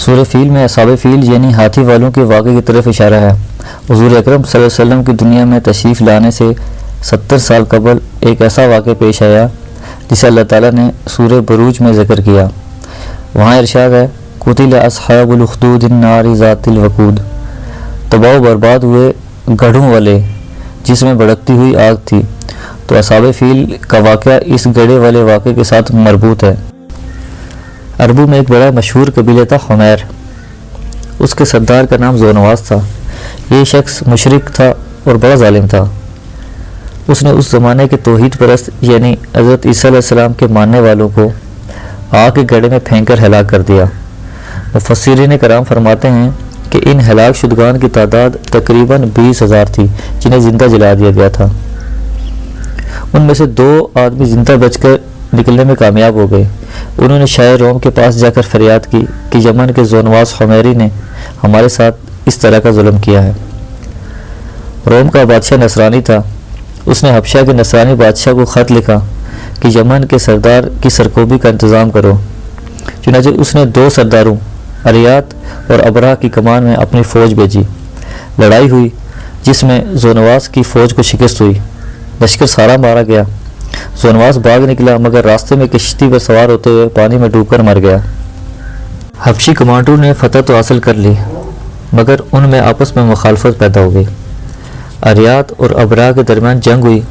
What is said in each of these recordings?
سورہ فیل میں اصحاب فیل یعنی ہاتھی والوں کے واقعے کی طرف اشارہ ہے۔ حضور اکرم صلی اللہ علیہ وسلم کی دنیا میں تشریف لانے سے 70 سال قبل ایک ایسا واقعہ پیش آیا جسے اللہ تعالیٰ نے سورہ بروج میں ذکر کیا۔ وہاں ارشاد ہے قتل اصحاب الاخدود النار ذات الوقود، تباہ و برباد ہوئے گڑھوں والے جس میں بھڑکتی ہوئی آگ تھی۔ تو اصحاب فیل کا واقعہ اس گڑھے والے واقعے کے ساتھ مربوط ہے۔ عربوں میں ایک بڑا مشہور قبیلہ تھا حمیر، اس کے سردار کا نام ذونواس تھا۔ یہ شخص مشرک تھا اور بڑا ظالم تھا۔ اس نے اس زمانے کے توحید پرست یعنی حضرت عیسیٰ علیہ السلام کے ماننے والوں کو آگ کے گڑھے میں پھینک کر ہلاک کر دیا۔ مفسرین کرام فرماتے ہیں کہ ان ہلاک شدگان کی تعداد تقریباً 20,000 تھی جنہیں زندہ جلا دیا گیا تھا۔ ان میں سے 2 آدمی زندہ بچ کر نکلنے میں کامیاب ہو گئے۔ انہوں نے شاہ روم کے پاس جا کر فریاد کی کہ یمن کے ذونواس حمیری نے ہمارے ساتھ اس طرح کا ظلم کیا ہے۔ روم کا بادشاہ نصرانی تھا۔ اس نے حبشہ کے نصرانی بادشاہ کو خط لکھا کہ یمن کے سردار کی سرکوبی کا انتظام کرو۔ چنانچہ اس نے 2 سرداروں اریات اور ابرہ کی کمان میں اپنی فوج بھیجی۔ لڑائی ہوئی جس میں ذونواس کی فوج کو شکست ہوئی، لشکر سارا مارا گیا۔ ذونواس بھاگ نکلا مگر راستے میں کشتی پر سوار ہوتے ہوئے پانی میں ڈوب کر مر گیا۔ حبشی کمانڈروں نے فتح تو حاصل کر لی مگر ان میں آپس میں مخالفت پیدا ہو گئی۔ اریات اور ابرہ کے درمیان جنگ ہوئی۔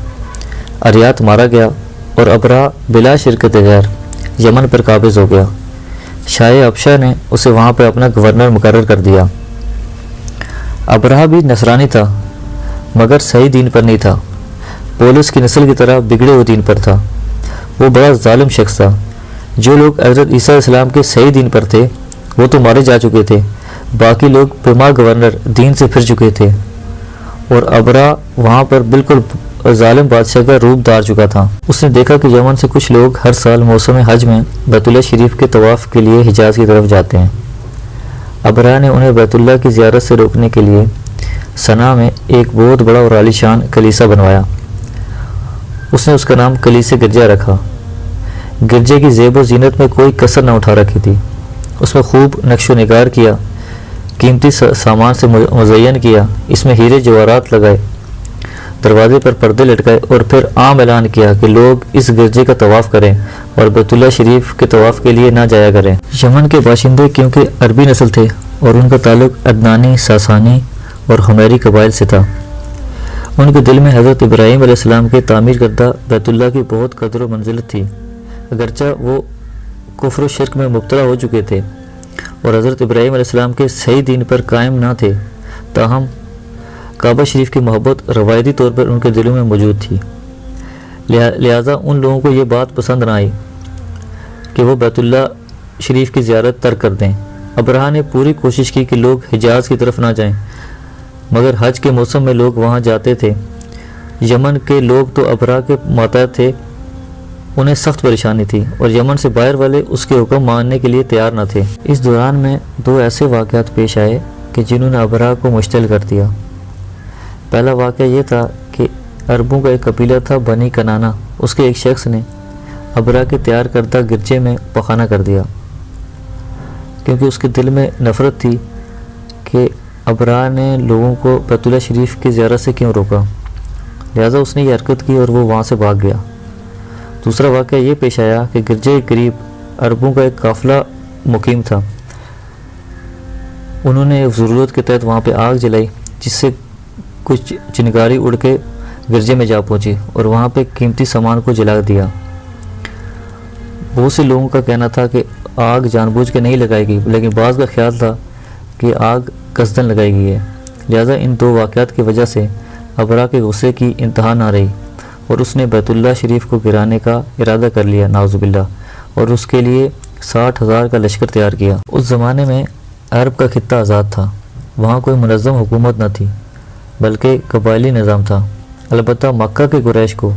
اریات مارا گیا اور ابرہ بلا شرکت غیر یمن پر قابض ہو گیا۔ شاہ حبشہ نے اسے وہاں پر اپنا گورنر مقرر کر دیا۔ ابرہ بھی نصرانی تھا مگر صحیح دین پر نہیں تھا، پولس کی نسل کی طرح بگڑے ہوئے دین پر تھا۔ وہ بڑا ظالم شخص تھا۔ جو لوگ حضرت عیسیٰ علیہ السلام کے صحیح دین پر تھے وہ تو مارے جا چکے تھے، باقی لوگ بما گورنر دین سے پھر چکے تھے، اور ابرہ وہاں پر بالکل ظالم بادشاہ کا روپ دھار چکا تھا۔ اس نے دیکھا کہ یمن سے کچھ لوگ ہر سال موسم حج میں بیت اللہ شریف کے طواف کے لیے حجاز کی طرف جاتے ہیں۔ ابرہ نے انہیں بیت اللہ کی زیارت سے روکنے کے لیے صنعا میں ایک بہت بڑا اور عالی شان کلیسا بنوایا۔ اس نے اس کا نام کلیسہ گرجہ رکھا۔ گرجے کی زیب و زینت میں کوئی کسر نہ اٹھا رکھی تھی۔ اس میں خوب نقش و نگار کیا، قیمتی سامان سے مزین کیا، اس میں ہیرے جواہرات لگائے، دروازے پر پردے لٹکائے اور پھر عام اعلان کیا کہ لوگ اس گرجے کا طواف کریں اور بیت اللہ شریف کے طواف کے لیے نہ جایا کریں۔ یمن کے باشندے کیونکہ عربی نسل تھے اور ان کا تعلق عدنانی، ساسانی اور حمیری قبائل سے تھا، ان کے دل میں حضرت ابراہیم علیہ السلام کے تعمیر کردہ بیت اللہ کی بہت قدر و منزلت تھی۔ اگرچہ وہ کفر و شرک میں مبتلا ہو چکے تھے اور حضرت ابراہیم علیہ السلام کے صحیح دین پر قائم نہ تھے، تاہم کعبہ شریف کی محبت روایتی طور پر ان کے دلوں میں موجود تھی۔ لہٰذا ان لوگوں کو یہ بات پسند نہ آئی کہ وہ بیت اللہ شریف کی زیارت ترک کر دیں۔ ابرہ نے پوری کوشش کی کہ لوگ حجاز کی طرف نہ جائیں، مگر حج کے موسم میں لوگ وہاں جاتے تھے۔ یمن کے لوگ تو ابرہ کے ماتحت تھے، انہیں سخت پریشانی تھی اور یمن سے باہر والے اس کے حکم ماننے کے لیے تیار نہ تھے۔ اس دوران میں 2 ایسے واقعات پیش آئے کہ جنہوں نے ابرہ کو مشتعل کر دیا۔ پہلا واقعہ یہ تھا کہ عربوں کا ایک قبیلہ تھا بنی کنانہ، اس کے ایک شخص نے ابرہ کے تیار کردہ گرجے میں پخانہ کر دیا، کیونکہ اس کے دل میں نفرت تھی کہ ابرہ نے لوگوں کو بیت اللہ شریف کی زیارت سے کیوں روکا، لہٰذا اس نے یہ حرکت کی اور وہ وہاں سے بھاگ گیا۔ دوسرا واقعہ یہ پیش آیا کہ گرجے کے قریب عربوں کا ایک قافلہ مقیم تھا۔ انہوں نے ایک ضرورت کے تحت وہاں پہ آگ جلائی جس سے کچھ چنگاری اڑ کے گرجے میں جا پہنچی اور وہاں پہ قیمتی سامان کو جلا دیا۔ بہت سے لوگوں کا کہنا تھا کہ آگ جان بوجھ کے نہیں لگائی گئی، لیکن بعض کا خیال تھا کہ آگ قصداً لگائی گئی ہے۔ لہٰذا ان 2 واقعات کی وجہ سے ابرہ کے غصے کی انتہا نہ رہی اور اس نے بیت اللہ شریف کو گرانے کا ارادہ کر لیا نعوذ باللہ، اور اس کے لیے 60,000 کا لشکر تیار کیا۔ اس زمانے میں عرب کا خطہ آزاد تھا، وہاں کوئی منظم حکومت نہ تھی بلکہ قبائلی نظام تھا۔ البتہ مکہ کے قریش کو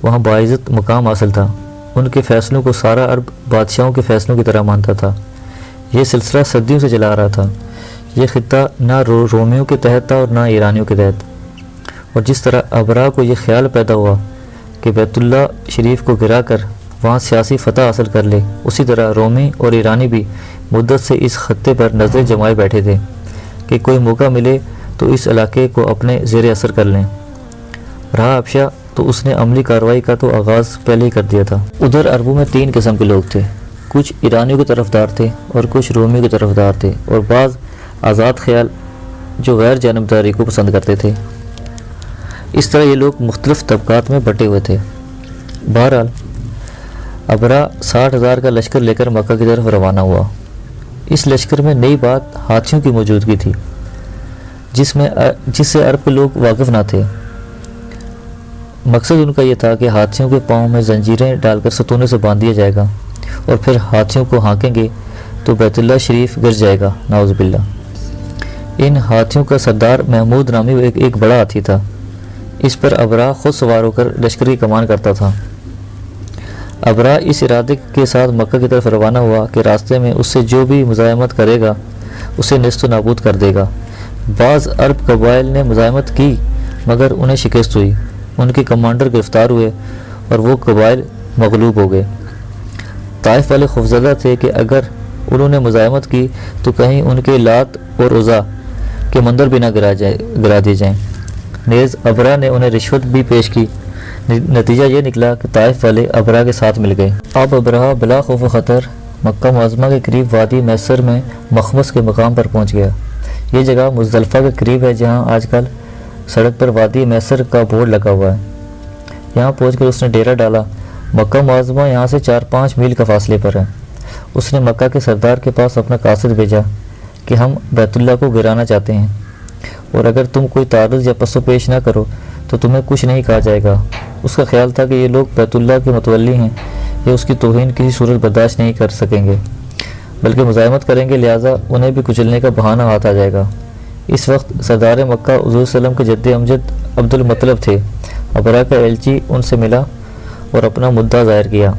وہاں باعزت مقام حاصل تھا، ان کے فیصلوں کو سارا عرب بادشاہوں کے فیصلوں کی طرح مانتا تھا۔ یہ سلسلہ صدیوں سے چلا رہا تھا۔ یہ خطہ نہ رومیوں کے تحت تھا اور نہ ایرانیوں کے تحت، اور جس طرح ابرہ کو یہ خیال پیدا ہوا کہ بیت اللہ شریف کو گرا کر وہاں سیاسی فتح حاصل کر لے، اسی طرح رومی اور ایرانی بھی مدت سے اس خطے پر نظریں جمائے بیٹھے تھے کہ کوئی موقع ملے تو اس علاقے کو اپنے زیر اثر کر لیں۔ رہا حبشہ تو اس نے عملی کارروائی کا تو آغاز پہلے ہی کر دیا تھا۔ ادھر عربوں میں 3 قسم کے لوگ تھے، کچھ ایرانیوں کے طرفدار تھے اور کچھ رومیوں کے طرفدار تھے، اور بعض آزاد خیال جو غیر جانبداری کو پسند کرتے تھے۔ اس طرح یہ لوگ مختلف طبقات میں بٹے ہوئے تھے۔ بہرحال ابرا 60,000 کا لشکر لے کر مکہ کی طرف روانہ ہوا۔ اس لشکر میں نئی بات ہاتھیوں کی موجودگی تھی، جس سے عرب کے لوگ واقف نہ تھے۔ مقصد ان کا یہ تھا کہ ہاتھیوں کے پاؤں میں زنجیریں ڈال کر ستونے سے باندھ دیا جائے گا اور پھر ہاتھیوں کو ہانکیں گے تو بیت اللہ شریف گر جائے گا، نعوذ باللہ۔ ان ہاتھیوں کا سردار محمود نامی ایک بڑا ہاتھی تھا۔ اس پر ابرا خود سوار ہو کر لشکر کی کمان کرتا تھا۔ ابرا اس ارادے کے ساتھ مکہ کی طرف روانہ ہوا کہ راستے میں اس سے جو بھی مزاحمت کرے گا اسے نیست و نابود کر دے گا۔ بعض عرب قبائل نے مزاحمت کی مگر انہیں شکست ہوئی، ان کے کمانڈر گرفتار ہوئے اور وہ قبائل مغلوب ہو گئے۔ طائف والے خوفزدہ تھے کہ اگر انہوں نے مزاحمت کی تو کہیں ان کے لات اور عزا کے مندر بھی نہ گرا دیے جائیں۔ نیز ابرا نے انہیں رشوت بھی پیش کی۔ نتیجہ یہ نکلا کہ طائف والے ابرا کے ساتھ مل گئے۔ اب ابرا بلا خوف و خطر مکہ معظمہ کے قریب وادی میسر میں مخمس کے مقام پر پہنچ گیا۔ یہ جگہ مزدلفہ کے قریب ہے، جہاں آج کل سڑک پر وادی میسر کا بورڈ لگا ہوا ہے۔ یہاں پہنچ کر اس نے ڈیرا ڈالا۔ مکہ معظمہ یہاں سے 4-5 میل کا فاصلے پر ہے۔ اس نے مکہ کے سردار کے پاس اپنا قاصد بھیجا کہ ہم بیت اللہ کو گرانا چاہتے ہیں، اور اگر تم کوئی تعارض یا پس و پیش نہ کرو تو تمہیں کچھ نہیں کہا جائے گا۔ اس کا خیال تھا کہ یہ لوگ بیت اللہ کے متولی ہیں، یہ اس کی توہین کسی صورت برداشت نہیں کر سکیں گے، بلکہ مزاحمت کریں گے، لہٰذا انہیں بھی کچلنے کا بہانہ ہاتھ آ جائے گا۔ اس وقت سردار مکہ حضور صلی اللہ علیہ وسلم کے جد امجد عبد المطلب تھے۔ ابرا کا ایلچی ان سے ملا اور اپنا مدعا ظاہر کیا،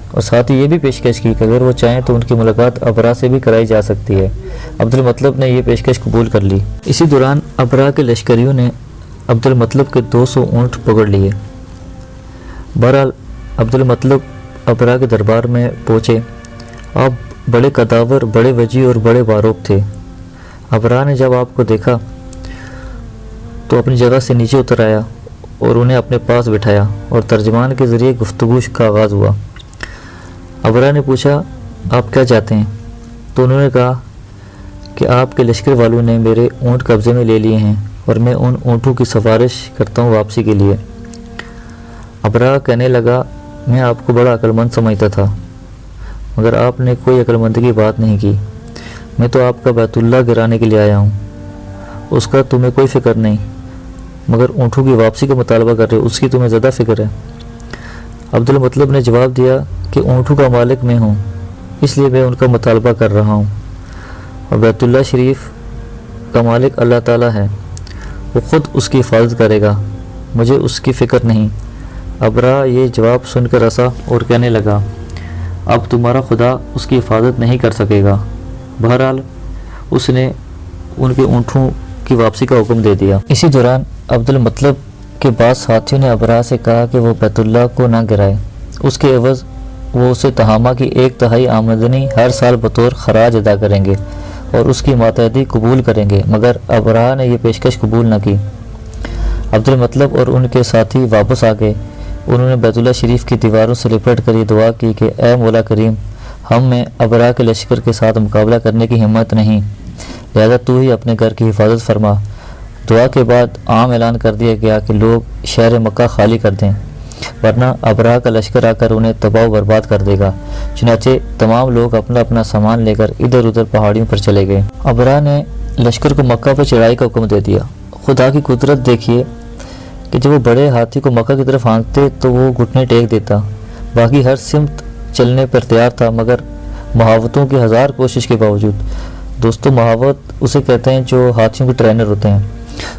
اور ساتھ ہی یہ بھی پیشکش کی کہ اگر وہ چاہیں تو ان کی ملاقات ابرا سے بھی کرائی جا سکتی ہے۔ عبد المطلب نے یہ پیشکش قبول کر لی۔ اسی دوران ابرا کے لشکریوں نے عبد المطلب کے 200 اونٹ پکڑ لیے۔ بہرحال عبد المطلب ابرا کے دربار میں پہنچے۔ آپ بڑے قداور، بڑے وجی اور بڑے باروق تھے۔ ابرا نے جب آپ کو دیکھا تو اپنی جگہ سے نیچے اتر آیا اور انہیں اپنے پاس بٹھایا، اور ترجمان کے ذریعے گفتگو کا آغاز ہوا۔ ابرا نے پوچھا آپ کیا چاہتے ہیں؟ تو انہوں نے کہا کہ آپ کے لشکر والوں نے میرے اونٹ قبضے میں لے لیے ہیں اور میں ان اونٹوں کی سفارش کرتا ہوں واپسی کے لیے۔ ابرا کہنے لگا میں آپ کو بڑا عقل مند سمجھتا تھا، مگر آپ نے کوئی عقل مندی کی بات نہیں کی۔ میں تو آپ کا بیت اللہ گرانے کے لیے آیا ہوں، اس کا تمہیں کوئی فکر نہیں، مگر اونٹوں کی واپسی کا مطالبہ کر رہے ہو، اس کی تمہیں زیادہ فکر ہے۔ عبد المطلب نے جواب دیا کہ اونٹوں کا مالک میں ہوں، اس لیے میں ان کا مطالبہ کر رہا ہوں، اور بیت اللہ شریف کا مالک اللہ تعالیٰ ہے، وہ خود اس کی حفاظت کرے گا، مجھے اس کی فکر نہیں۔ ابرا یہ جواب سن کر ہنسا اور کہنے لگا اب تمہارا خدا اس کی حفاظت نہیں کر سکے گا۔ بہرحال اس نے ان کے اونٹوں کی واپسی کا حکم دے دیا۔ اسی دوران عبد المطلب کے بعض ساتھیوں نے ابرا سے کہا کہ وہ بیت اللہ کو نہ گرائے، اس کے عوض وہ اسے تہامہ کی 1/3 آمدنی ہر سال بطور خراج ادا کریں گے اور اس کی ماتحتی قبول کریں گے، مگر ابرا نے یہ پیشکش قبول نہ کی۔ عبد المطلب اور ان کے ساتھی واپس آ گئے۔ انہوں نے بیت اللہ شریف کی دیواروں سے لپٹ کر یہ دعا کی کہ اے مولا کریم، ہم میں ابرا کے لشکر کے ساتھ مقابلہ کرنے کی ہمت نہیں، لہذا تو ہی اپنے گھر کی حفاظت فرما۔ دعا کے بعد عام اعلان کر دیا گیا کہ لوگ شہر مکہ خالی کر دیں، ورنہ ابرا کا لشکر آ کر انہیں تباہ و برباد کر دے گا۔ چنانچہ تمام لوگ اپنا اپنا سامان لے کر ادھر ادھر پہاڑیوں پر چلے گئے۔ ابرا نے لشکر کو مکہ پر چڑھائی کا حکم دے دیا۔ خدا کی قدرت دیکھیے کہ جب وہ بڑے ہاتھی کو مکہ کی طرف ہانکتے تو وہ گھٹنے ٹیک دیتا، باقی ہر سمت چلنے پر تیار تھا، مگر محاوتوں کی 1000 کوشش کے باوجود، دوستوں محاوت اسے کہتے ہیں جو ہاتھیوں کے ٹرینر ہوتے ہیں،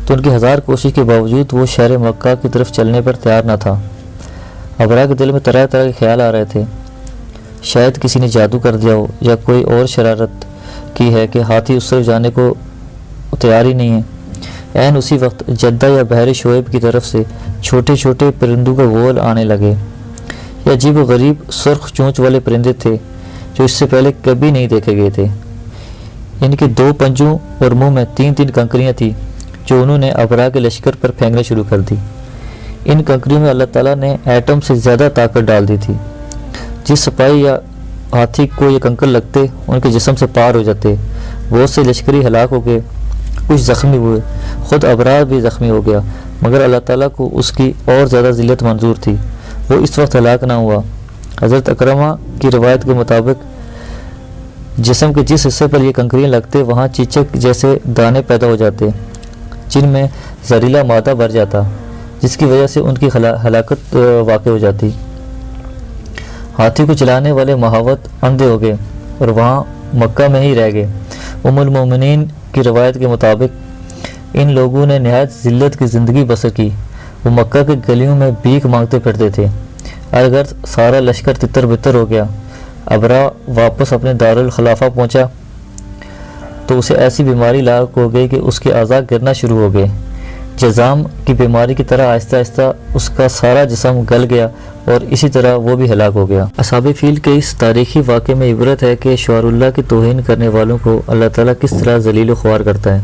تو ان کی 1000 کوشش کے باوجود وہ شہر مکہ کی طرف چلنے پر تیار نہ تھا۔ ابرا کے دل میں طرح طرح کے خیال آ رہے تھے، شاید کسی نے جادو کر دیا ہو یا کوئی اور شرارت کی ہے کہ ہاتھی اس طرف جانے کو تیار ہی نہیں ہے۔ عین اسی وقت جدہ یا بحر شعیب کی طرف سے چھوٹے چھوٹے پرندوں کا غول آنے لگے۔ یہ عجیب و غریب سرخ چونچ والے پرندے تھے جو اس سے پہلے کبھی نہیں دیکھے گئے تھے۔ ان کے 2 پنجوں اور منہ میں 3 کنکریاں تھیں جو انہوں نے ابرا کے لشکر پر پھینکنا شروع کر دی۔ ان کنکریوں میں اللہ تعالیٰ نے ایٹم سے زیادہ طاقت ڈال دی تھی۔ جس سپاہی یا ہاتھی کو یہ کنکر لگتے ان کے جسم سے پار ہو جاتے۔ بہت سے لشکری ہلاک ہو گئے، کچھ زخمی ہوئے، خود ابرار بھی زخمی ہو گیا، مگر اللہ تعالیٰ کو اس کی اور زیادہ ذلت منظور تھی، وہ اس وقت ہلاک نہ ہوا۔ حضرت اکرمہ کی روایت کے مطابق جسم کے جس حصے پر یہ کنکریاں لگتے وہاں چیچک جیسے دانے پیدا ہو جاتے جن میں زہریلا مادہ بھر جاتا، جس کی وجہ سے ان کی ہلاکت واقع ہو جاتی۔ ہاتھی کو چلانے والے مہاوت اندھے ہو گئے اور وہاں مکہ میں ہی رہ گئے۔ ام المومنین کی روایت کے مطابق ان لوگوں نے نہایت ذلت کی زندگی بسر کی، وہ مکہ کے گلیوں میں بھیک مانگتے پھرتے تھے۔ اگر سارا لشکر تتر بتر ہو گیا، ابرا واپس اپنے دارالخلافہ پہنچا تو اسے ایسی بیماری لاحق ہو گئی کہ اس کے اعضاء گرنا شروع ہو گئے۔ جزام کی بیماری کی طرح آہستہ آہستہ اس کا سارا جسم گل گیا اور اسی طرح وہ بھی ہلاک ہو گیا۔ اصحاب فیل کے اس تاریخی واقعے میں عبرت ہے کہ شعار اللہ کی توہین کرنے والوں کو اللہ تعالیٰ کس طرح ذلیل و خوار کرتا ہے۔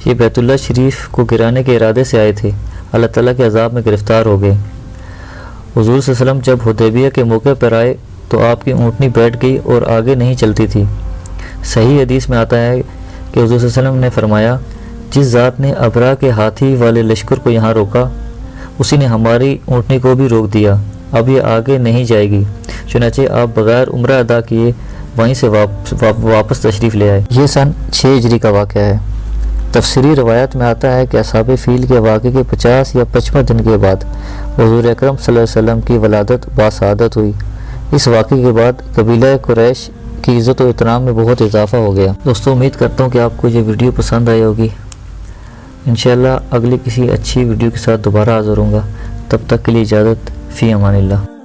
یہ بیت اللہ شریف کو گرانے کے ارادے سے آئے تھے، اللہ تعالیٰ کے عذاب میں گرفتار ہو گئے۔ حضور صلی اللہ علیہ وسلم جب حدیبیہ کے موقع پر آئے تو آپ کی اونٹنی بیٹھ گئی اور آگے نہیں چلتی تھی۔ صحیح حدیث میں آتا ہے کہ حضور صلی اللہ علیہ وسلم نے فرمایا، جس ذات نے ابرا کے ہاتھی والے لشکر کو یہاں روکا اسی نے ہماری اونٹنی کو بھی روک دیا، اب یہ آگے نہیں جائے گی۔ چنانچہ آپ بغیر عمرہ ادا کیے وہیں سے واپس تشریف لے آئے۔ یہ سن 6 ہجری کا واقعہ ہے۔ تفسیری روایت میں آتا ہے کہ اصحاب فیل کے واقعے کے 50 یا 55 دن کے بعد حضور اکرم صلی اللہ علیہ وسلم کی ولادت باسعادت ہوئی۔ اس واقعے کے بعد قبیلہ قریش کی عزت و احترام میں بہت اضافہ ہو گیا۔ دوستو امید کرتا ہوں کہ آپ کو یہ ویڈیو پسند آئی ہوگی۔ انشاءاللہ اگلی کسی اچھی ویڈیو کے ساتھ دوبارہ حاضر ہوں گا، تب تک کے لیے اجازت، فی امان اللہ۔